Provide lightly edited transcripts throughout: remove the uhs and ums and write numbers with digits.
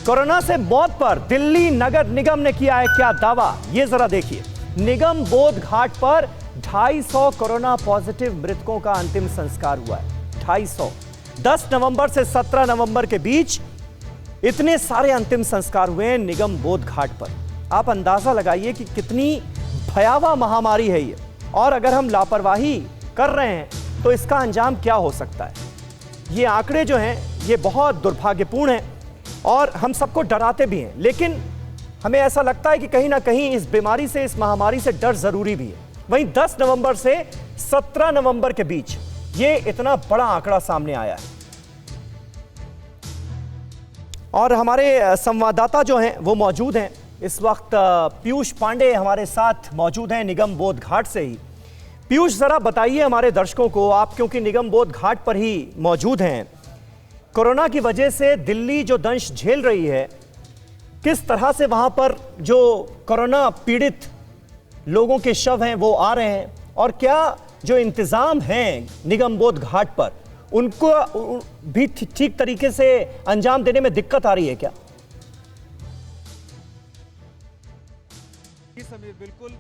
Corona से मौत पर दिल्ली नगर निगम ने किया है क्या दावा, ये जरा देखिए। निगम बोध घाट पर 250 कोरोना पॉजिटिव मृतकों का अंतिम संस्कार हुआ है। 250 10 नवंबर से 17 नवंबर के बीच इतने सारे अंतिम संस्कार हुए हैं निगम बोध घाट पर। आप अंदाजा लगाइए कि कितनी भयावह महामारी है ये, और अगर हम लापरवाही कर रहे हैं तो इसका अंजाम क्या हो सकता है। ये आंकड़े जो हैं ये बहुत दुर्भाग्यपूर्ण हैं और हम सबको डराते भी हैं, लेकिन हमें ऐसा लगता है कि कहीं ना कहीं इस बीमारी से, इस महामारी से डर जरूरी भी है। वहीं 10 नवंबर से 17 नवंबर के बीच ये इतना बड़ा आंकड़ा सामने आया है। और हमारे संवाददाता जो हैं वो मौजूद हैं इस वक्त। पीयूष पांडे हमारे साथ मौजूद हैं निगम बोध घाट से ही। पीयूष, जरा बताइए हमारे दर्शकों को, आप क्योंकि निगम बोध घाट पर ही मौजूद हैं, कोरोना की वजह से दिल्ली जो दंश झेल रही है, किस तरह से वहां पर जो कोरोना पीड़ित लोगों के शव हैं वो आ रहे हैं, और क्या जो इंतजाम हैं निगम बोध घाट पर उनको भी ठीक तरीके से अंजाम देने में दिक्कत आ रही है क्या? जी समीर, बिल्कुल।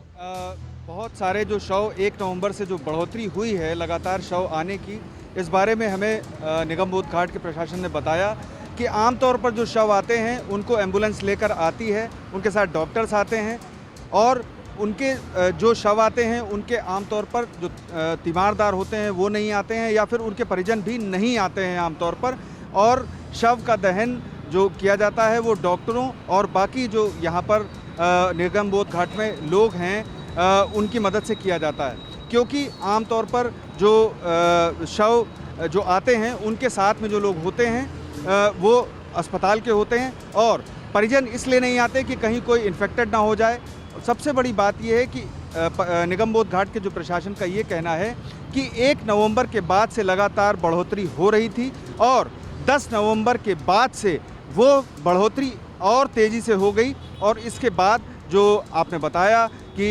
बहुत सारे जो शव 1 नवंबर से जो बढ़ोतरी हुई है लगातार शव आने की, इस बारे में हमें निगम बोध घाट के प्रशासन ने बताया कि आमतौर पर जो शव आते हैं उनको एम्बुलेंस लेकर आती है, उनके साथ डॉक्टर्स आते हैं, और उनके जो शव आते हैं उनके आमतौर पर जो तीमारदार होते हैं वो नहीं आते हैं, या फिर उनके परिजन भी नहीं आते हैं आमतौर पर। और शव का दहन जो किया जाता है वो डॉक्टरों और बाकी जो यहाँ पर निगम बोध घाट में लोग हैं उनकी मदद से किया जाता है, क्योंकि आमतौर पर जो शव जो आते हैं उनके साथ में जो लोग होते हैं वो अस्पताल के होते हैं, और परिजन इसलिए नहीं आते कि कहीं कोई इन्फेक्टेड ना हो जाए। सबसे बड़ी बात यह है कि निगम बोध घाट के जो प्रशासन का ये कहना है कि 1 नवंबर के बाद से लगातार बढ़ोतरी हो रही थी, और 10 नवंबर के बाद से वो बढ़ोतरी और तेज़ी से हो गई, और इसके बाद जो आपने बताया कि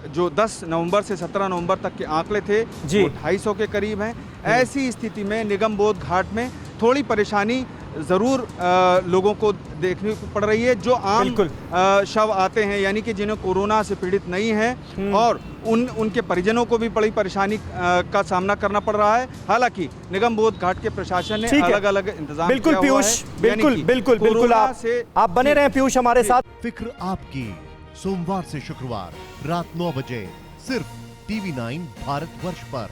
जो 10 नवंबर से 17 नवंबर तक के आंकड़े थे वो 250 के करीब हैं। ऐसी स्थिति में निगम बोध घाट में थोड़ी परेशानी ज़रूर लोगों को देखने को पड़ रही है। जो आम शव आते हैं, यानी कि जिन्हें कोरोना से पीड़ित नहीं हैं, और उनके परिजनों को भी बड़ी परेशानी का सामना करना पड़ रहा है। हालांकि निगम बोध घाट के प्रशासन ने अलग अलग इंतजाम बिल्कुल किया हुआ है। बिल्कुल आप बने रहें पीयूष हमारे साथ। फिक्र आपकी, सोमवार से शुक्रवार रात 9 बजे सिर्फ TV9 भारतवर्ष पर।